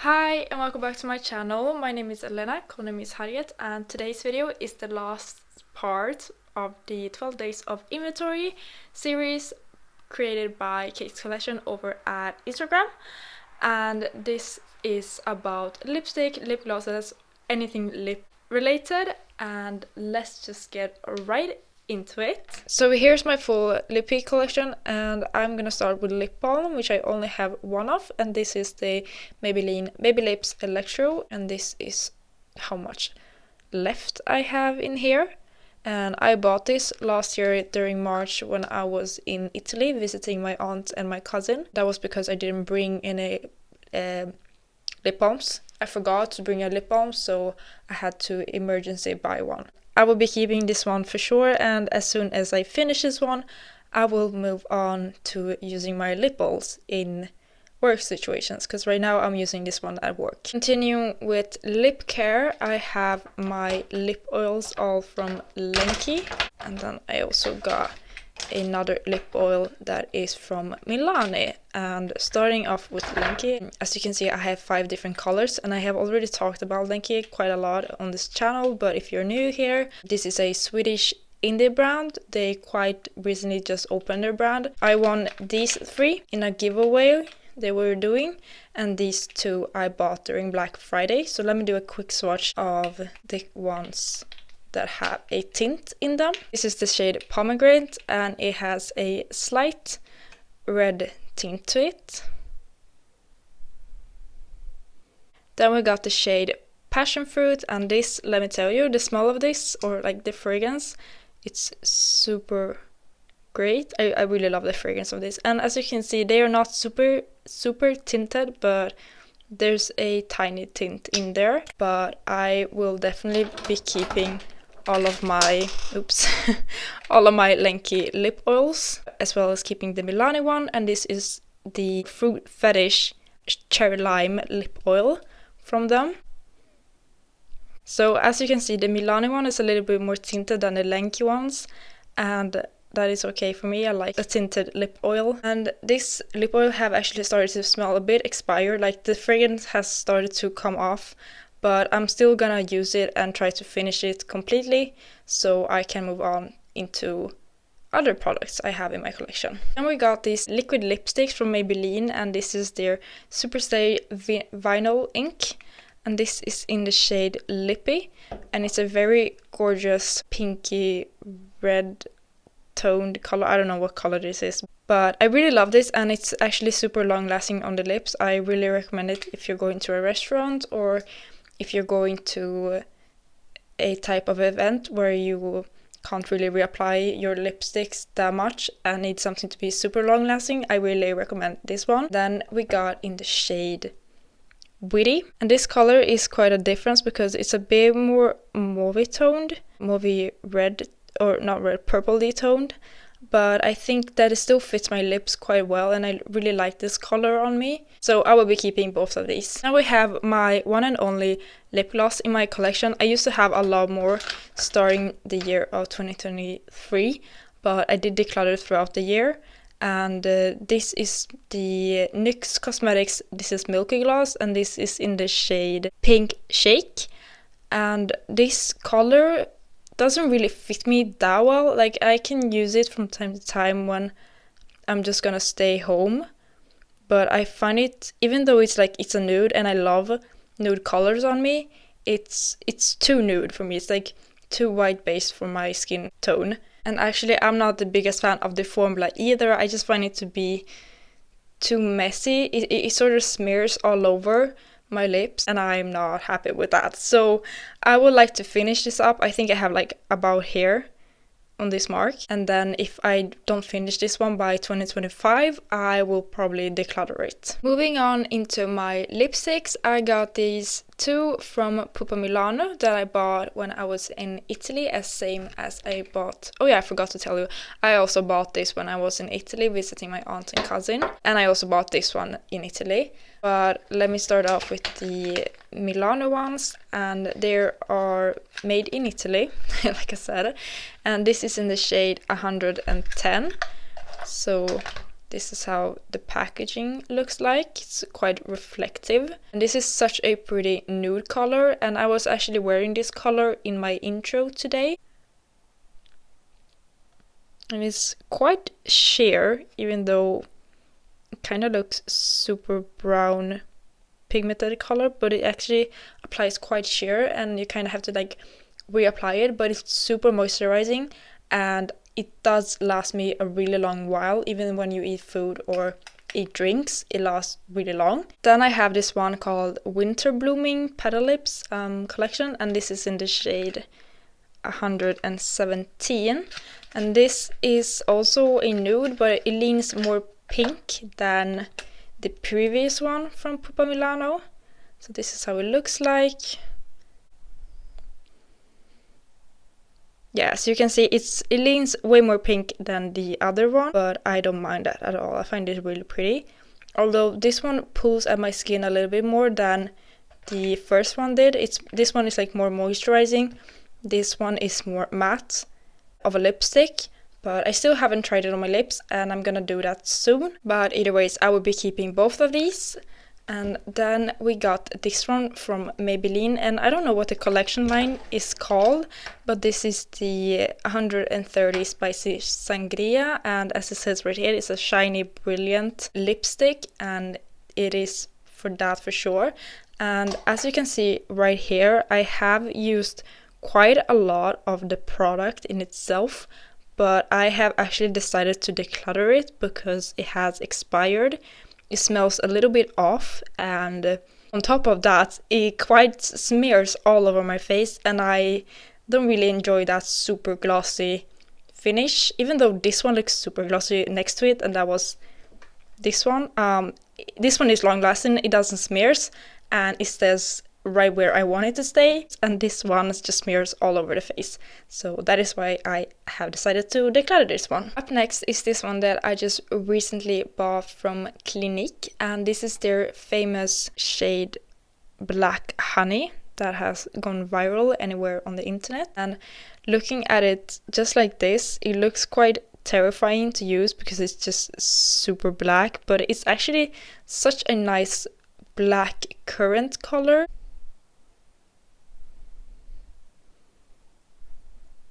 Hi and welcome back to my channel. My name is Elena, call name is Hariets, and today's video is the last part of the 12 Days of Inventory series created by Kate's Collection over at Instagram. And this is about lipstick, lip glosses, anything lip related, and let's just get right into it. So here's my full lippy collection, and I'm gonna start with lip balm, which I only have one of, and this is the Maybelline Baby Lips Electro, and this is how much left I have in here. And I bought this last year during March when I was in Italy visiting my aunt and my cousin. That was because I didn't bring any lip balms. I forgot to bring a lip balm, so I had to emergency buy one. I will be keeping this one for sure, and as soon as I finish this one, I will move on to using my lip balms in work situations, because right now I'm using this one at work. Continuing with lip care, I have my lip oils all from Lenki, and then I also got another lip oil that is from Milani. And starting off with Lenki, as you can see I have 5 different colors, and I have already talked about Lenki quite a lot on this channel, but if you're new here, this is a Swedish indie brand. They quite recently just opened their brand. I won these 3 in a giveaway they were doing, and these 2 I bought during Black Friday. So let me do a quick swatch of the ones that have a tint in them. This is the shade Pomegranate, and it has a slight red tint to it. Then we got the shade Passion Fruit, and this, let me tell you, the smell of this, or like the fragrance, it's super great. I really love the fragrance of this, and as you can see they are not super tinted, but there's a tiny tint in there. But I will definitely be keeping all of my all of my Lenki lip oils, as well as keeping the Milani one, and this is the Fruit Fetish Cherry Lime lip oil from them. So as you can see, the Milani one is a little bit more tinted than the Lenki ones, and that is okay for me. I like the tinted lip oil. And this lip oil have actually started to smell a bit expired, like the fragrance has started to come off, but I'm still gonna use it and try to finish it completely so I can move on into other products I have in my collection. Then we got these liquid lipsticks from Maybelline, and this is their Superstay Vinyl Ink, and this is in the shade Lippy, and it's a very gorgeous pinky red toned color. I don't know what color this is, but I really love this, and it's actually super long lasting on the lips. I really recommend it if you're going to a restaurant, or if you're going to a type of event where you can't really reapply your lipsticks that much and need something to be super long lasting. I really recommend this one. Then we got in the shade Witty, and this color is quite a difference because it's a bit more mauvey toned, mauvey red, or not red, purple-y toned, but I think that it still fits my lips quite well, and I really like this color on me, so I will be keeping both of these. Now we have my one and only lip gloss in my collection. I used to have a lot more starting the year of 2023, but I did declutter throughout the year, and this is the NYX Cosmetics This Is Milky Gloss, and this is in the shade Pink Shake, and this color doesn't really fit me that well. Like, I can use it from time to time when I'm just gonna stay home, but I find it, even though it's like it's a nude and I love nude colors on me, it's too nude for me. It's like too white based for my skin tone. And actually I'm not the biggest fan of the formula either. I just find it to be too messy. It sort of smears all over my lips, and I'm not happy with that. So I would like to finish this up. I think I have like about here on this mark, and then if I don't finish this one by 2025, I will probably declutter it. Moving on into my lipsticks, I got these 2 from Pupa Milano that I bought when I was in Italy, as same as I bought, oh yeah, I forgot to tell you, I also bought this when I was in Italy visiting my aunt and cousin, and I also bought this one in Italy. But let me start off with the Milano ones, and they are made in Italy, like I said, and this is in the shade 110. So This is how the packaging looks like. It's quite reflective. And this is such a pretty nude color, and I was actually wearing this color in my intro today. And it's quite sheer, even though it kind of looks super brown pigmented color, but it actually applies quite sheer, and you kind of have to like reapply it, but it's super moisturizing, and it does last me a really long while. Even when you eat food or eat drinks, it lasts really long. Then I have this one called Winter Blooming Petal Lips collection, and this is in the shade 117, and this is also a nude, but it leans more pink than the previous one from Pupa Milano. So this is how it looks like. Yeah, so you can see it leans way more pink than the other one, but I don't mind that at all. I find it really pretty. Although this one pulls at my skin a little bit more than the first one did. This one is like more moisturizing. This one is more matte of a lipstick, but I still haven't tried it on my lips, and I'm gonna do that soon. But either ways, I will be keeping both of these. And then we got this one from Maybelline, and I don't know what the collection line is called, but this is the 130 Spicy Sangria, and as it says right here, it's a shiny, brilliant lipstick, and it is for that for sure. And as you can see right here, I have used quite a lot of the product in itself, but I have actually decided to declutter it because it has expired. It smells a little bit off, and on top of that, it quite smears all over my face, and I don't really enjoy that super glossy finish, even though this one looks super glossy next to it, and that was this one. This one is long lasting, it doesn't smears, and it stays right where I want it to stay, and this one just smears all over the face. So that is why I have decided to declutter this one. Up next is this one that I just recently bought from Clinique, and this is their famous shade Black Honey that has gone viral anywhere on the internet. And looking at it just like this, it looks quite terrifying to use because it's just super black, but it's actually such a nice black currant color.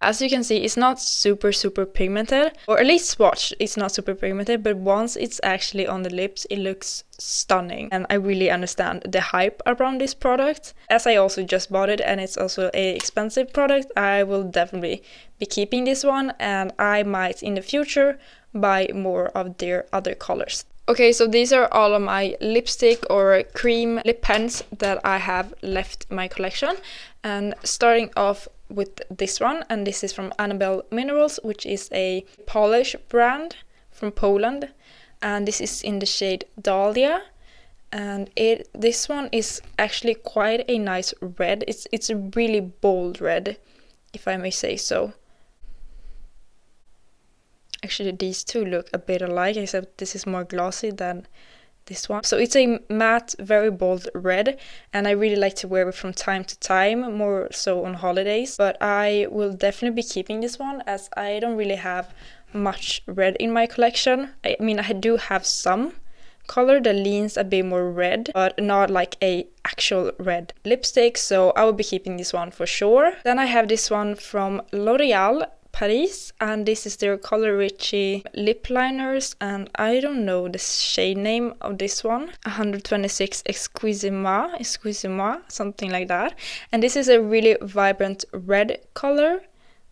As you can see, it's not super pigmented, or at least swatch, it's not super pigmented, but once it's actually on the lips, it looks stunning. And I really understand the hype around this product. As I also just bought it, and it's also an expensive product, I will definitely be keeping this one, and I might in the future buy more of their other colors. Okay, so these are all of my lipstick or cream lip pens that I have left in my collection. And starting off with this one, and this is from Annabelle Minerals, which is a polish brand from Poland. And this is in the shade Dahlia. And this one is actually quite a nice red. It's a really bold red, if I may say so. Actually, these two look a bit alike, except this is more glossy than this one. So it's a matte, very bold red, and I really like to wear it from time to time, more so on holidays. But I will definitely be keeping this one, as I don't really have much red in my collection. I mean, I do have some color that leans a bit more red, but not like a actual red lipstick, so I will be keeping this one for sure. Then I have this one from L'Oreal Paris, and this is their Color Richie lip liners, and I don't know the shade name of this one. 126 Excusez-moi, something like that. And this is a really vibrant red color,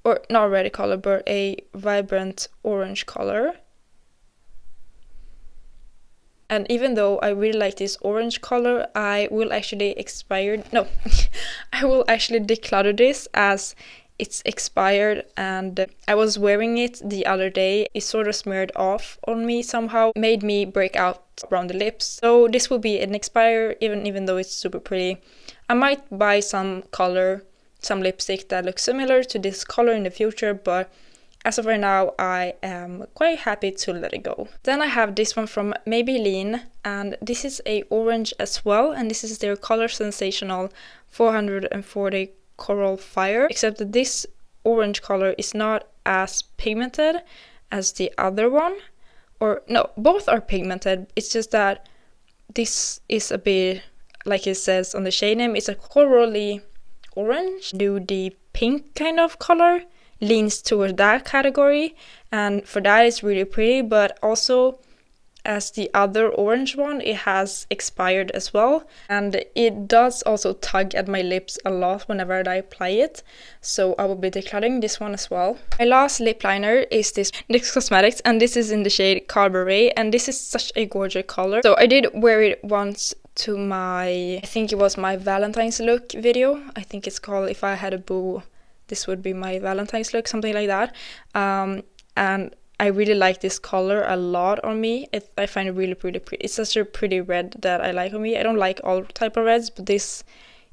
or not red color, but a vibrant orange color. And even though I really like this orange color, I will actually I will actually declutter this as it's expired, and I was wearing it the other day. It sort of smeared off on me somehow, made me break out around the lips. So this will be an expire, even though it's super pretty. I might buy some lipstick that looks similar to this color in the future, but as of right now, I am quite happy to let it go. Then I have this one from Maybelline, and this is a orange as well, and this is their Color Sensational 440 Coral Fire, except that this orange color is not as pigmented as the other one, or no, both are pigmented. It's just that this is a bit, like it says on the shade name, it's a corally orange, nudie pink kind of color, leans toward that category, and for that it's really pretty. But also, as the other orange one, it has expired as well, and it does also tug at my lips a lot whenever I apply it, so I will be decluttering this one as well. My last lip liner is this NYX Cosmetics, and this is in the shade Carberry, and this is such a gorgeous color. So I did wear it once to my, I think it was my Valentine's look video. I think it's called If I Had a Boo, This Would Be My Valentine's Look, something like that. And I really like this color a lot on me. I find it really pretty. It's such a pretty red that I like on me. I don't like all type of reds, but this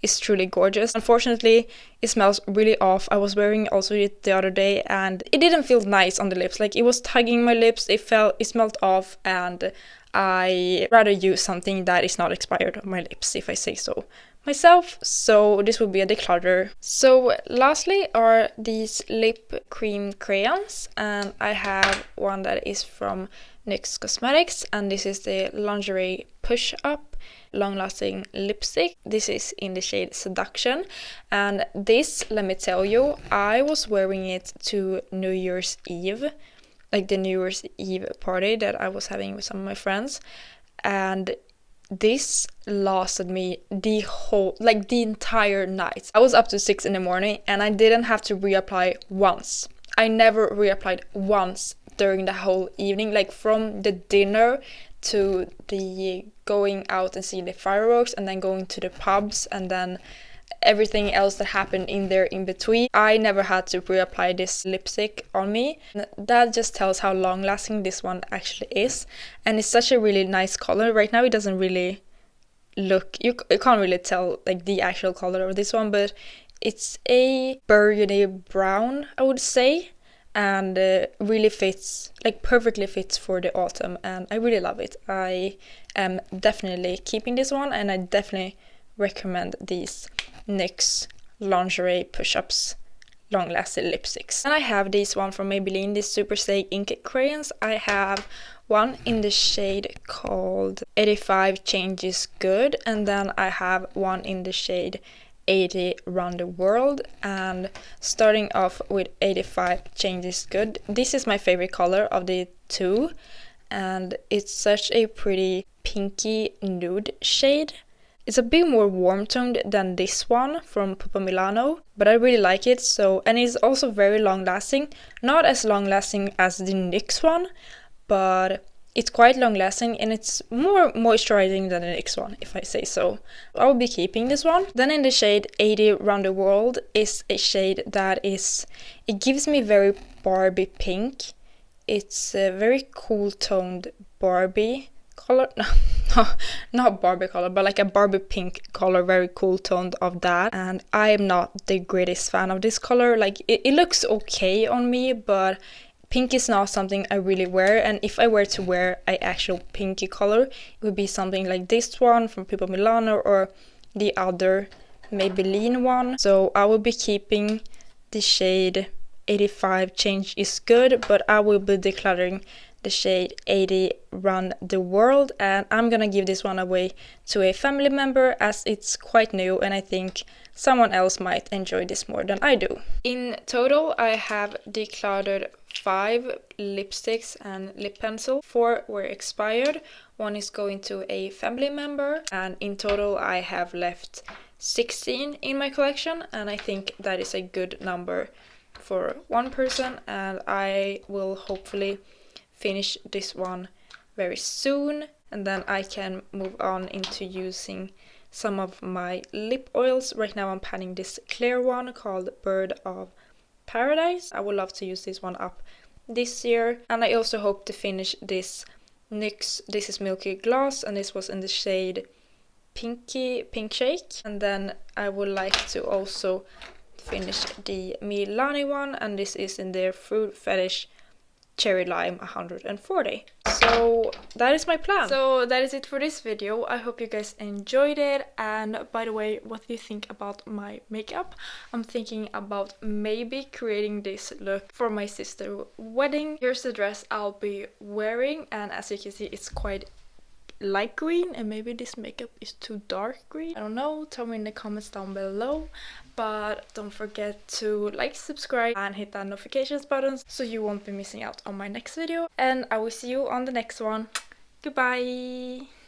is truly gorgeous. Unfortunately, it smells really off. I was wearing also it the other day, and it didn't feel nice on the lips. Like, it was tugging my lips. It smelled off, and I rather use something that is not expired on my lips, if I say so myself. So this will be a declutter. So lastly are these lip cream crayons, and I have one that is from NYX Cosmetics, and this is the Lingerie Push Up long lasting lipstick. This is in the shade Seduction, and this, let me tell you, I was wearing it to New Year's Eve, like the New Year's Eve party that I was having with some of my friends, and this lasted me the entire night. I was up to 6 in the morning, and I didn't have to reapply once. I never reapplied once during the whole evening, like from the dinner to the going out and seeing the fireworks, and then going to the pubs, and then everything else that happened in there in between. I never had to reapply this lipstick on me. That just tells how long lasting this one actually is, and it's such a really nice color. Right now it doesn't really look, you can't really tell like the actual color of this one, but it's a burgundy brown, I would say, and really fits, like perfectly fits for the autumn, and I really love it. I am definitely keeping this one, and I definitely recommend these NYX Lingerie Push-Ups long-lasting lipsticks. And I have this one from Maybelline, this Super Stay Ink crayons. I have one in the shade called 85 Changes Good, and then I have one in the shade 80 Round the World. And starting off with 85 Changes Good, this is my favorite color of the two, and it's such a pretty pinky nude shade. It's a bit more warm toned than this one from Pupa Milano, but I really like it. So, and it's also very long lasting, not as long lasting as the NYX one, but it's quite long lasting, and it's more moisturizing than the NYX one, if I say so. I will be keeping this one. Then in the shade 80 Round the World is a shade that is, it gives me very Barbie pink. It's a very cool toned Barbie color. No, not Barbie color, but like a Barbie pink color, very cool toned of that. And I am not the greatest fan of this color. Like, it looks okay on me, but pink is not something I really wear. And if I were to wear an actual pinky color, it would be something like this one from Pupa Milano or the other Maybelline one. So I will be keeping the shade 85 Change is Good, but I will be decluttering the shade 80 Run the World, and I'm gonna give this one away to a family member as it's quite new, and I think someone else might enjoy this more than I do. In total, I have decluttered 5 lipsticks and lip pencil. 4 were expired, 1 is going to a family member, and in total I have left 16 in my collection, and I think that is a good number for one person, and I will hopefully finish this one very soon, and then I can move on into using some of my lip oils. Right now I'm panning this clear one called Bird of Paradise. I would love to use this one up this year, and I also hope to finish this NYX This Is Milky Gloss, and this was in the shade Pink Shake. And then I would like to also finish the Milani one, and this is in their Fruit Fetish cherry lime 140. So that is my plan. So that is it for this video. I hope you guys enjoyed it. And by the way, what do you think about my makeup? I'm thinking about maybe creating this look for my sister's wedding. Here's the dress I'll be wearing, and as you can see, it's quite light green, and maybe this makeup is too dark green. I don't know, tell me in the comments down below. But don't forget to like, subscribe, and hit that notifications button so you won't be missing out on my next video. And I will see you on the next one. Goodbye!